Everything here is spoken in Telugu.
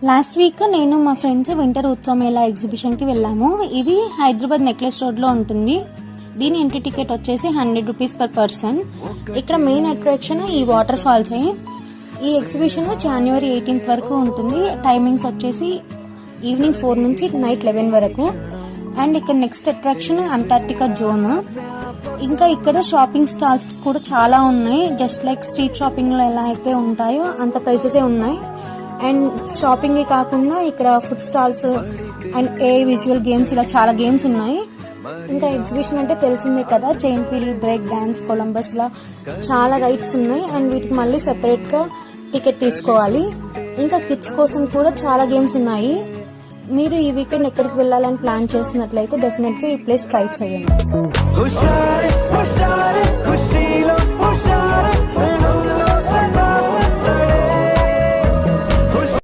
లాస్ట్ వీక్ నేను మా ఫ్రెండ్స్ వింటర్ ఉత్సవ మేళా ఎగ్జిబిషన్కి వెళ్ళాము. ఇది హైదరాబాద్ నెక్లెస్ రోడ్లో ఉంటుంది. దీని ఎంట్రీ టికెట్ వచ్చేసి 100 రూపీస్ పర్ పర్సన్. ఇక్కడ మెయిన్ అట్రాక్షన్ ఈ వాటర్ ఫాల్స్. ఈ ఎగ్జిబిషన్ జనవరి 18th వరకు ఉంటుంది. టైమింగ్స్ వచ్చేసి ఈవినింగ్ 4 నుంచి నైట్ 11 వరకు. అండ్ ఇక్కడ నెక్స్ట్ అట్రాక్షన్ అంటార్క్టికా జోన్. ఇంకా ఇక్కడ షాపింగ్ స్టాల్స్ కూడా చాలా ఉన్నాయి. జస్ట్ లైక్ స్ట్రీట్ షాపింగ్ లో ఎలా అయితే ఉంటాయో అంత ప్రైసెస్ ఉన్నాయి. అండ్ షాపింగ్ కాకుండా ఇక్కడ food stalls and visual games ఇలా చాలా గేమ్స్ ఉన్నాయి. ఇంకా ఎగ్జిబిషన్ అంటే తెలిసిందే కదా, chain wheel, break dance, Columbus లా చాలా రైడ్స్ ఉన్నాయి. అండ్ వీటికి మళ్ళీ సెపరేట్ గా టికెట్ తీసుకోవాలి. ఇంకా కిడ్స్ కోసం కూడా చాలా గేమ్స్ ఉన్నాయి. మీరు ఈ వీకెండ్ ఎక్కడికి వెళ్ళాలని ప్లాన్ చేసినట్లయితే డెఫినెట్ గా ఈ ప్లేస్ ట్రై చేయండి.